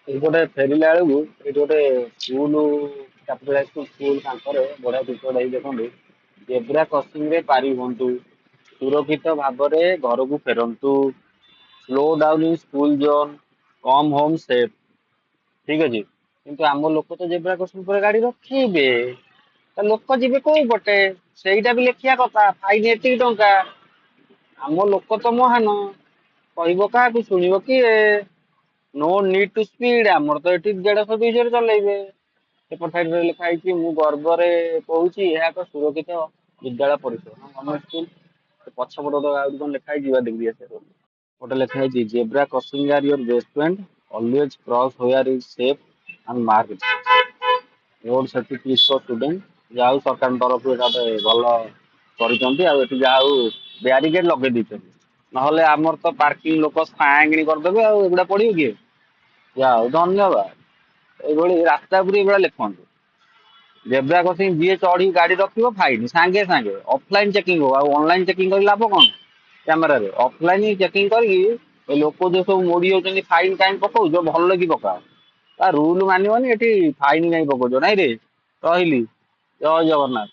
ଏଇପଟେ ଫେରିଲା ବେଳକୁ ଏଇଠି ଗୋଟେ ସ୍କୁଲ କ୍ୟାପିଟାଲ ସ୍କୁଲ ତାଙ୍କର ବଢିଆ ଦୃଶ୍ୟଟା ହେଇ ଦେଖନ୍ତୁ। ଜେବ୍ରା କ୍ରସିଂ ରେ ପାରି ହୁଅନ୍ତୁ, ସୁରକ୍ଷିତ ଭାବରେ ଘରକୁ ଫେରନ୍ତୁ, slow down in school zone, come home safe. ଠିକ ଅଛି, କିନ୍ତୁ ଆମ ଲୋକ ତ ଜେବ୍ରା କ୍ରସିଂ ପରେ ଗାଡି ରଖିବେ, ତ ଲୋକ ଯିବେ କୋଉ ପଟେ ସେଇଟା ବି ଲେଖିବା କଥା। ଫାଇନ ଏତିକି ଟଙ୍କା। ଆମ ଲୋକ ତ ମହାନ, କହିବ କାହାକୁ ଶୁଣିବ କିଏ? ନୋ ନିଡ୍ ଟୁ ସ୍ପିଡ, ଆମର ତ ଏଠି 150 200 ଚଲେଇବେ। ସେପଟ ସାଇଡରେ ଲେଖା ହେଇଛି, ମୁଁ ଗର୍ବରେ କହୁଛି ଏହା ଏକ ସୁରକ୍ଷିତ ବିଦ୍ୟାଳୟ ପରିସର ଗଭର୍ଣ୍ଣମେଣ୍ଟ ସ୍କୁଲ। ପଛପଟ ଆହୁରି କଣ ଲେଖା ହେଇଛି ବା ଦେଖିକି ଆସିବା। ଗୋଟେ ଲେଖା ହେଇଛି, zebra crossing are your best friend, always cross where is safe and mark road safety for student. ଯାହା ହଉ ସରକାରଙ୍କ ତରଫରୁ ଏଟା ଗୋଟେ ଭଲ କରିଛନ୍ତି। ଆଉ ଏଠି ଯାହା ହଉ ବ୍ୟାରିକେଡ ଲଗେଇ ଦେଇଛନ୍ତି, ନହେଲେ ଆମର ତ ପାର୍କିଂ ଲୋକ ସାଇଁକିଣି କରିଦେବେ। ଆଉ ଏଗୁଡା ପଡିବ କିଏ? ଯାହା ହଉ ଧନ୍ୟବାଦ। ଏଇଭଳି ରାସ୍ତା ଉପରେ ଏଇଭଳିଆ ଲେଖନ୍ତୁ। ଜେବ୍ରା କ୍ରସିଂ ଯିଏ ଚଢି ଗାଡି ରଖିବ ଫାଇନ ସାଙ୍ଗେ ସାଙ୍ଗେ ଅଫଲାଇନ ଚେକିଂ ହବ। ଆଉ ଅନଲାଇନ ଚେକିଂ କରି ଲାଭ କଣ? କ୍ୟାମେରାରେ ଅଫଲାଇନ ଚେକିଂ କରିକି ଏ ଲୋକ ଯୋଉ ସବୁ ମୋଡି ଯାଉଛନ୍ତି ଫାଇନ କାହିଁ ପକଉଛ, ଭଲ କି ପକାଅ। ତା ରୁଲ ମାନିବନି, ଏଠି ଫାଇନ କାହିଁ ପକଉଛ? ନାଇଁ ରେ, ରହିଲି। ଜୟ ଜଗନ୍ନାଥ।